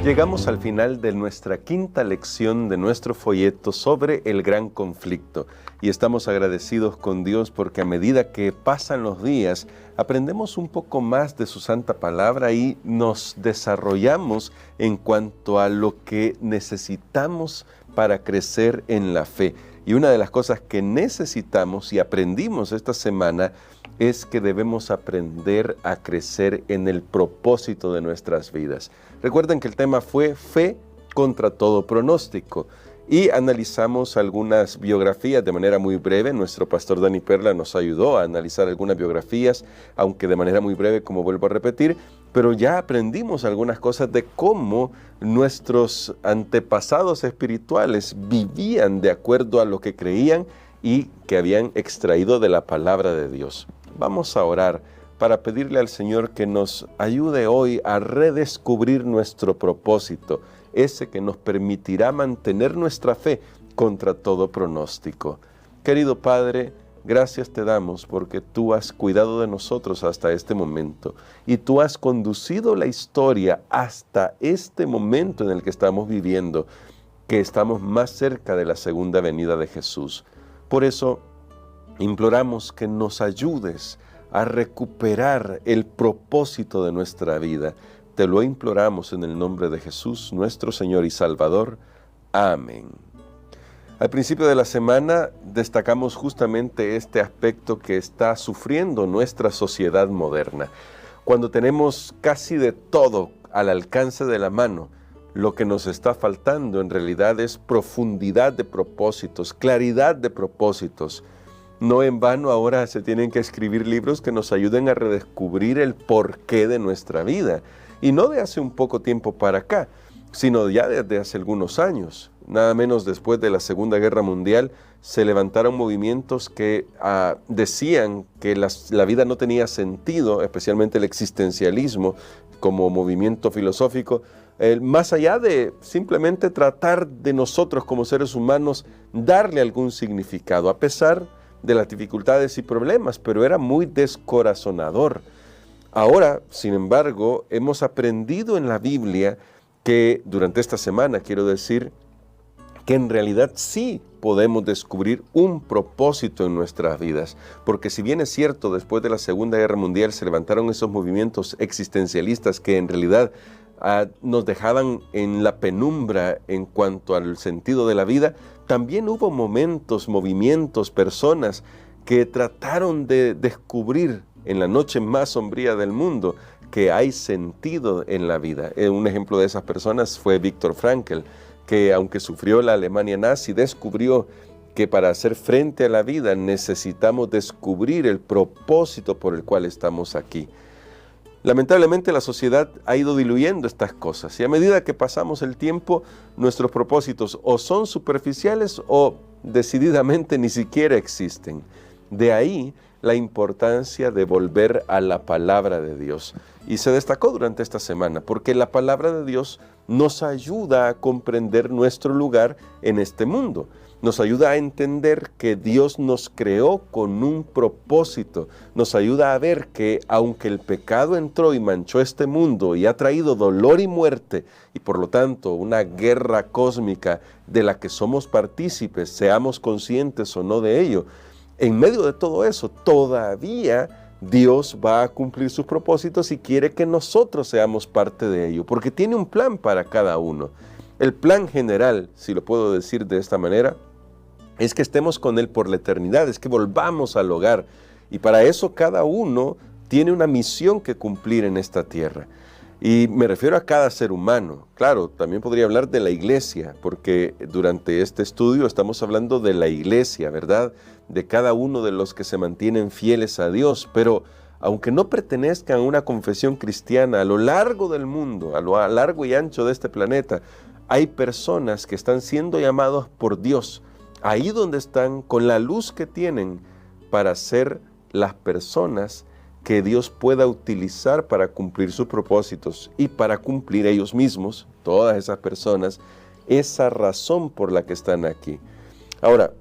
Llegamos al final de nuestra quinta lección de nuestro folleto sobre el gran conflicto y estamos agradecidos con Dios porque a medida que pasan los días aprendemos un poco más de su santa palabra y nos desarrollamos en cuanto a lo que necesitamos para crecer en la fe. Y una de las cosas que necesitamos y aprendimos esta semana es que debemos aprender a crecer en el propósito de nuestras vidas. Recuerden que el tema fue fe contra todo pronóstico y analizamos algunas biografías de manera muy breve. Nuestro pastor Dani Perla nos ayudó a analizar algunas biografías, aunque de manera muy breve, como vuelvo a repetir, pero ya aprendimos algunas cosas de cómo nuestros antepasados espirituales vivían de acuerdo a lo que creían y que habían extraído de la palabra de Dios. Vamos a orar para pedirle al Señor que nos ayude hoy a redescubrir nuestro propósito, ese que nos permitirá mantener nuestra fe contra todo pronóstico. Querido Padre, gracias te damos porque tú has cuidado de nosotros hasta este momento y tú has conducido la historia hasta este momento en el que estamos viviendo, que estamos más cerca de la segunda venida de Jesús. Por eso, imploramos que nos ayudes a recuperar el propósito de nuestra vida. Te lo imploramos en el nombre de Jesús, nuestro Señor y Salvador. Amén. Al principio de la semana destacamos justamente este aspecto que está sufriendo nuestra sociedad moderna. Cuando tenemos casi de todo al alcance de la mano, lo que nos está faltando en realidad es profundidad de propósitos, claridad de propósitos. No en vano ahora se tienen que escribir libros que nos ayuden a redescubrir el porqué de nuestra vida. Y no de hace un poco tiempo para acá, sino ya desde hace algunos años. Nada menos después de la Segunda Guerra Mundial se levantaron movimientos que decían que la vida no tenía sentido, especialmente el existencialismo como movimiento filosófico, más allá de simplemente tratar de nosotros como seres humanos darle algún significado, a pesar de las dificultades y problemas, pero era muy descorazonador. Ahora, sin embargo, hemos aprendido en la Biblia que, durante esta semana, quiero decir, que en realidad sí podemos descubrir un propósito en nuestras vidas. Porque si bien es cierto, después de la Segunda Guerra Mundial se levantaron esos movimientos existencialistas que en realidad nos dejaban en la penumbra en cuanto al sentido de la vida, también hubo momentos, movimientos, personas que trataron de descubrir en la noche más sombría del mundo que hay sentido en la vida. Un ejemplo de esas personas fue Viktor Frankl, que aunque sufrió la Alemania nazi, descubrió que para hacer frente a la vida necesitamos descubrir el propósito por el cual estamos aquí. Lamentablemente la sociedad ha ido diluyendo estas cosas y a medida que pasamos el tiempo, nuestros propósitos o son superficiales o decididamente ni siquiera existen. De ahí la importancia de volver a la palabra de Dios. Y se destacó durante esta semana porque la palabra de Dios nos ayuda a comprender nuestro lugar en este mundo. Nos ayuda a entender que Dios nos creó con un propósito. Nos ayuda a ver que aunque el pecado entró y manchó este mundo y ha traído dolor y muerte, y por lo tanto una guerra cósmica de la que somos partícipes, seamos conscientes o no de ello, en medio de todo eso, todavía Dios va a cumplir sus propósitos y quiere que nosotros seamos parte de ello, porque tiene un plan para cada uno. El plan general, si lo puedo decir de esta manera, es que estemos con Él por la eternidad, es que volvamos al hogar. Y para eso cada uno tiene una misión que cumplir en esta tierra. Y me refiero a cada ser humano. Claro, también podría hablar de la iglesia, porque durante este estudio estamos hablando de la iglesia, ¿verdad? De cada uno de los que se mantienen fieles a Dios. Pero aunque no pertenezcan a una confesión cristiana, a lo largo del mundo, a lo largo y ancho de este planeta, hay personas que están siendo llamados por Dios, ahí donde están, con la luz que tienen, para ser las personas que Dios pueda utilizar para cumplir sus propósitos y para cumplir ellos mismos, todas esas personas, esa razón por la que están aquí. Ahora,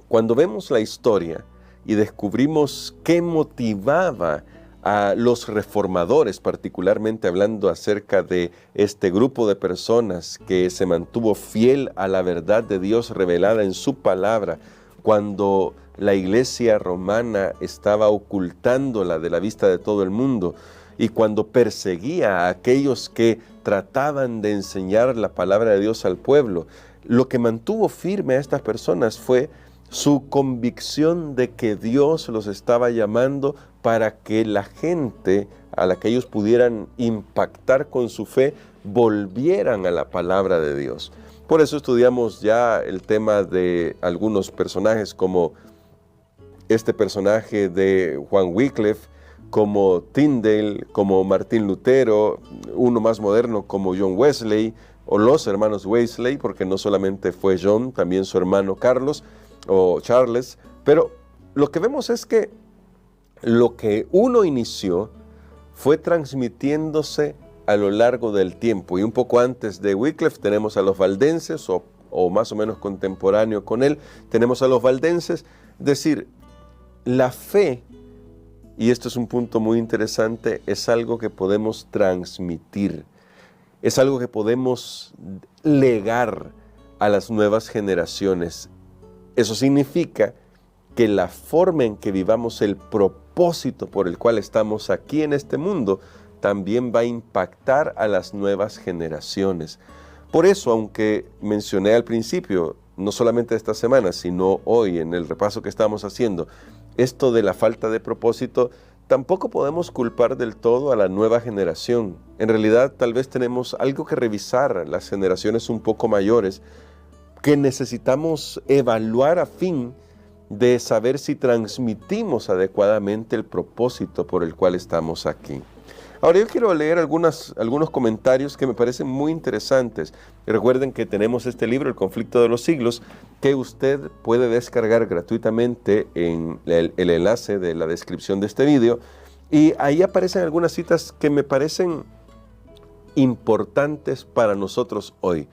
cuando vemos la historia y descubrimos qué motivaba a los reformadores, particularmente hablando acerca de este grupo de personas que se mantuvo fiel a la verdad de Dios revelada en su palabra, cuando la iglesia romana estaba ocultándola de la vista de todo el mundo y cuando perseguía a aquellos que trataban de enseñar la palabra de Dios al pueblo. Lo que mantuvo firme a estas personas fue su convicción de que Dios los estaba llamando para que la gente a la que ellos pudieran impactar con su fe volvieran a la palabra de Dios. Por eso estudiamos ya el tema de algunos personajes como este personaje de Juan Wycliffe, como Tyndale, como Martín Lutero, uno más moderno como John Wesley, o los hermanos Wesley, porque no solamente fue John, también su hermano Carlos o Charles, pero lo que vemos es que lo que uno inició fue transmitiéndose a lo largo del tiempo, y un poco antes de Wycliffe tenemos a los valdenses, o más o menos contemporáneo con él, tenemos a los valdenses. Es decir, la fe, y esto es un punto muy interesante, es algo que podemos transmitir, es algo que podemos legar a las nuevas generaciones. Eso significa que la forma en que vivamos el propósito por el cual estamos aquí en este mundo también va a impactar a las nuevas generaciones. Por eso, aunque mencioné al principio, no solamente esta semana, sino hoy en el repaso que estamos haciendo, esto de la falta de propósito, tampoco podemos culpar del todo a la nueva generación. En realidad, tal vez tenemos algo que revisar, las generaciones un poco mayores, que necesitamos evaluar a fin de saber si transmitimos adecuadamente el propósito por el cual estamos aquí. Ahora yo quiero leer algunos comentarios que me parecen muy interesantes. Recuerden que tenemos este libro, El Conflicto de los Siglos, que usted puede descargar gratuitamente en el enlace de la descripción de este video. Y ahí aparecen algunas citas que me parecen importantes para nosotros hoy.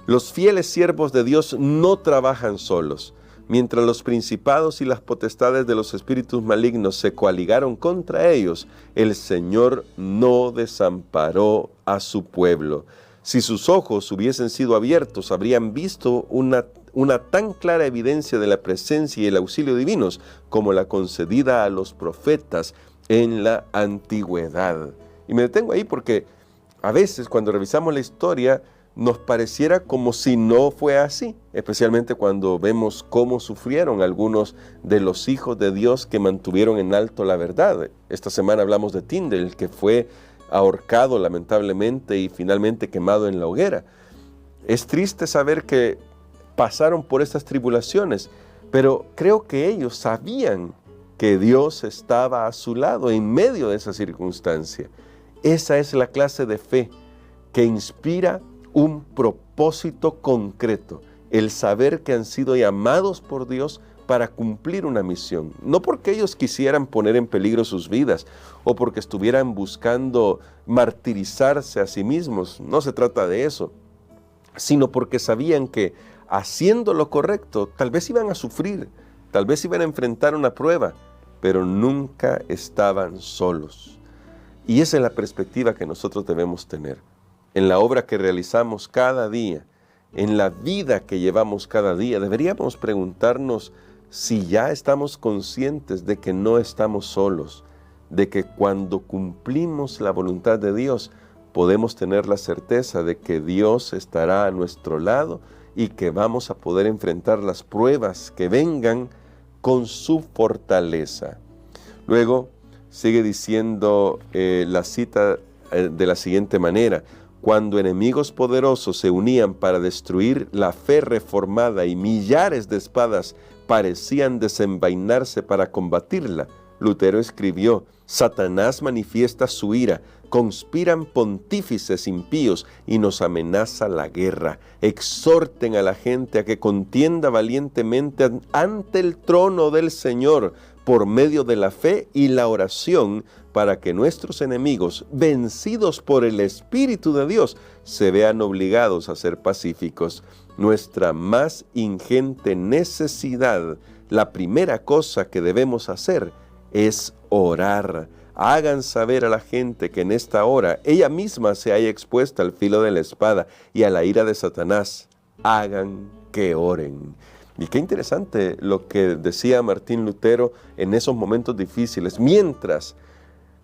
Los fieles siervos de Dios no trabajan solos. Mientras los principados y las potestades de los espíritus malignos se coaligaron contra ellos, el Señor no desamparó a su pueblo. Si sus ojos hubiesen sido abiertos, habrían visto una tan clara evidencia de la presencia y el auxilio divinos como la concedida a los profetas en la antigüedad. Y me detengo ahí porque a veces cuando revisamos la historia, nos pareciera como si no fue así, especialmente cuando vemos cómo sufrieron algunos de los hijos de Dios que mantuvieron en alto la verdad. Esta semana hablamos de Tyndale, que fue ahorcado lamentablemente y finalmente quemado en la hoguera. Es triste saber que pasaron por estas tribulaciones, pero creo que ellos sabían que Dios estaba a su lado en medio de esa circunstancia. Esa es la clase de fe que inspira un propósito concreto, el saber que han sido llamados por Dios para cumplir una misión. No porque ellos quisieran poner en peligro sus vidas o porque estuvieran buscando martirizarse a sí mismos, no se trata de eso, sino porque sabían que haciendo lo correcto, tal vez iban a sufrir, tal vez iban a enfrentar una prueba, pero nunca estaban solos. Y esa es la perspectiva que nosotros debemos tener. En la obra que realizamos cada día, en la vida que llevamos cada día, deberíamos preguntarnos si ya estamos conscientes de que no estamos solos, de que cuando cumplimos la voluntad de Dios, podemos tener la certeza de que Dios estará a nuestro lado y que vamos a poder enfrentar las pruebas que vengan con su fortaleza. Luego sigue diciendo la cita de la siguiente manera: cuando enemigos poderosos se unían para destruir la fe reformada y millares de espadas parecían desenvainarse para combatirla, Lutero escribió: Satanás manifiesta su ira, conspiran pontífices impíos y nos amenaza la guerra. Exhorten a la gente a que contienda valientemente ante el trono del Señor por medio de la fe y la oración, para que nuestros enemigos, vencidos por el Espíritu de Dios, se vean obligados a ser pacíficos. Nuestra más ingente necesidad, la primera cosa que debemos hacer, es orar, hagan saber a la gente que en esta hora ella misma se haya expuesta al filo de la espada y a la ira de Satanás. Hagan que oren. Y qué interesante lo que decía Martín Lutero en esos momentos difíciles. Mientras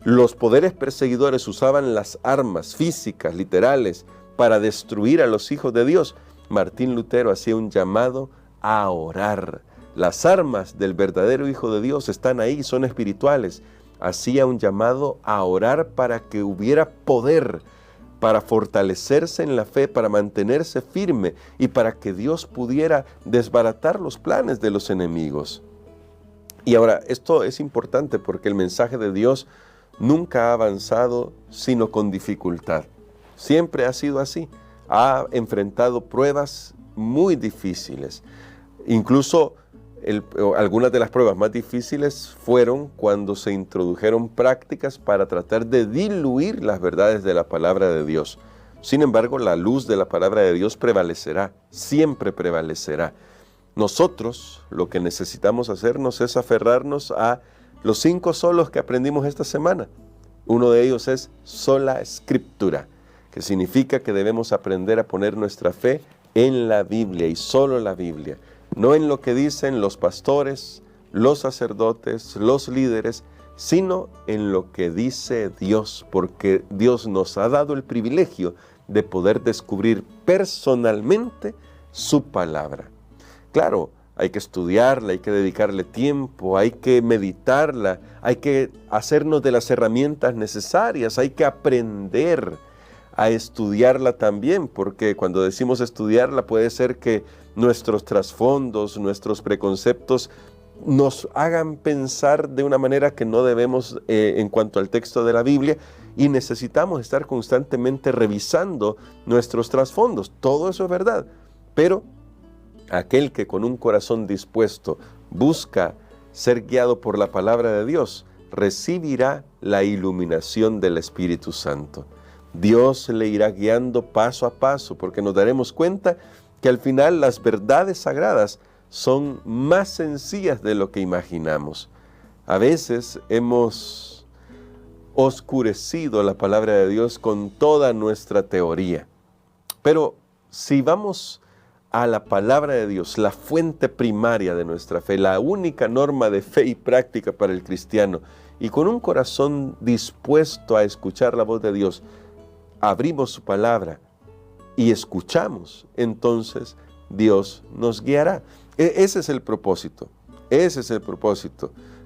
los poderes perseguidores usaban las armas físicas, literales, para destruir a los hijos de Dios, Martín Lutero hacía un llamado a orar. Las armas del verdadero Hijo de Dios están ahí, son espirituales. Hacía un llamado a orar para que hubiera poder, para fortalecerse en la fe, para mantenerse firme y para que Dios pudiera desbaratar los planes de los enemigos. Y ahora, esto es importante porque el mensaje de Dios nunca ha avanzado sino con dificultad. Siempre ha sido así. Ha enfrentado pruebas muy difíciles. Incluso algunas de las pruebas más difíciles fueron cuando se introdujeron prácticas para tratar de diluir las verdades de la palabra de Dios. Sin embargo, la luz de la palabra de Dios prevalecerá, siempre prevalecerá. Nosotros lo que necesitamos hacernos es aferrarnos a los 5 solos que aprendimos esta semana. Uno de ellos es sola escritura, que significa que debemos aprender a poner nuestra fe en la Biblia y solo la Biblia. No en lo que dicen los pastores, los sacerdotes, los líderes, sino en lo que dice Dios, porque Dios nos ha dado el privilegio de poder descubrir personalmente su palabra. Claro, hay que estudiarla, hay que dedicarle tiempo, hay que meditarla, hay que hacernos de las herramientas necesarias, hay que aprender a estudiarla también, porque cuando decimos estudiarla puede ser que nuestros trasfondos, nuestros preconceptos nos hagan pensar de una manera que no debemos en cuanto al texto de la Biblia, y necesitamos estar constantemente revisando nuestros trasfondos. Todo eso es verdad, pero aquel que con un corazón dispuesto busca ser guiado por la palabra de Dios, recibirá la iluminación del Espíritu Santo. Dios le irá guiando paso a paso, porque nos daremos cuenta que al final las verdades sagradas son más sencillas de lo que imaginamos. A veces hemos oscurecido la palabra de Dios con toda nuestra teoría. Pero si vamos a la palabra de Dios, la fuente primaria de nuestra fe, la única norma de fe y práctica para el cristiano, y con un corazón dispuesto a escuchar la voz de Dios, abrimos su palabra y escuchamos, entonces Dios nos guiará. Ese es el propósito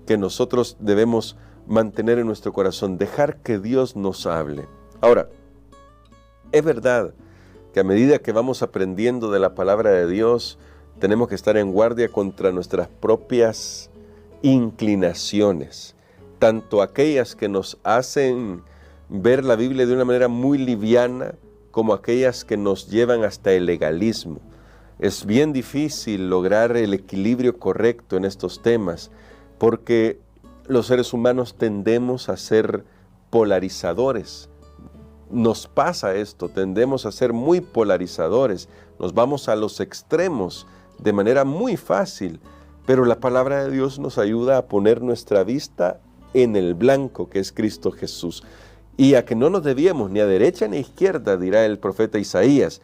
que nosotros debemos mantener en nuestro corazón, dejar que Dios nos hable. Ahora, es verdad que a medida que vamos aprendiendo de la palabra de Dios, tenemos que estar en guardia contra nuestras propias inclinaciones, tanto aquellas que nos hacen ver la Biblia de una manera muy liviana, como aquellas que nos llevan hasta el legalismo. Es bien difícil lograr el equilibrio correcto en estos temas, porque los seres humanos tendemos a ser polarizadores. Nos pasa esto, tendemos a ser muy polarizadores, nos vamos a los extremos de manera muy fácil, pero la palabra de Dios nos ayuda a poner nuestra vista en el blanco, que es Cristo Jesús, y a que no nos desviemos ni a derecha ni a izquierda, dirá el profeta Isaías,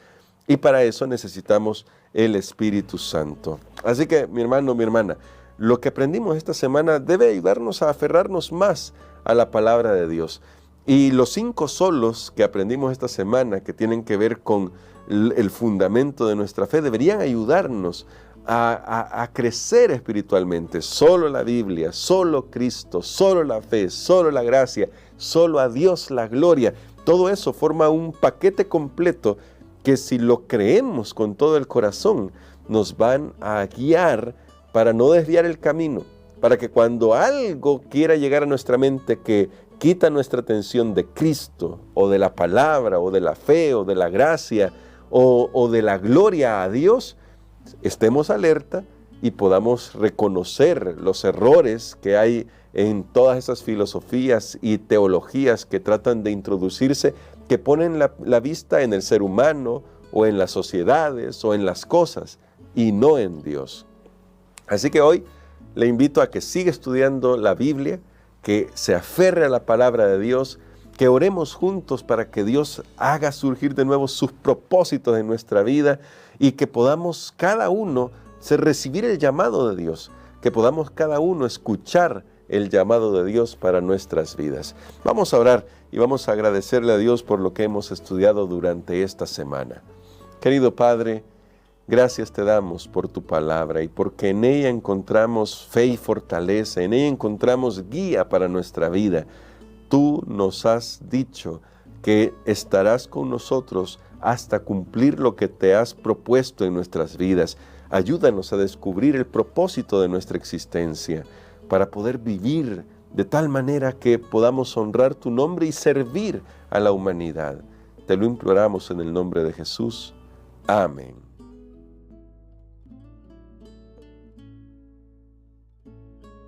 y para eso necesitamos el Espíritu Santo. Así que, mi hermano, mi hermana, lo que aprendimos esta semana debe ayudarnos a aferrarnos más a la palabra de Dios. Y los 5 solos que aprendimos esta semana, que tienen que ver con el fundamento de nuestra fe, deberían ayudarnos a crecer espiritualmente. Solo la Biblia, solo Cristo, solo la fe, solo la gracia, solo a Dios la gloria. Todo eso forma un paquete completo que, si lo creemos con todo el corazón, nos van a guiar para no desviar el camino, para que cuando algo quiera llegar a nuestra mente que quita nuestra atención de Cristo, o de la palabra, o de la fe, o de la gracia, o de la gloria a Dios, estemos alerta y podamos reconocer los errores que hay en todas esas filosofías y teologías que tratan de introducirse, que ponen la vista en el ser humano, o en las sociedades, o en las cosas, y no en Dios. Así que hoy le invito a que siga estudiando la Biblia, que se aferre a la palabra de Dios, que oremos juntos para que Dios haga surgir de nuevo sus propósitos en nuestra vida y que podamos cada uno recibir el llamado de Dios, que podamos cada uno escuchar el llamado de Dios para nuestras vidas. Vamos a orar y vamos a agradecerle a Dios por lo que hemos estudiado durante esta semana. Querido Padre, gracias te damos por tu palabra y porque en ella encontramos fe y fortaleza, en ella encontramos guía para nuestra vida. Tú nos has dicho que estarás con nosotros hasta cumplir lo que te has propuesto en nuestras vidas. Ayúdanos a descubrir el propósito de nuestra existencia para poder vivir de tal manera que podamos honrar tu nombre y servir a la humanidad. Te lo imploramos en el nombre de Jesús. Amén.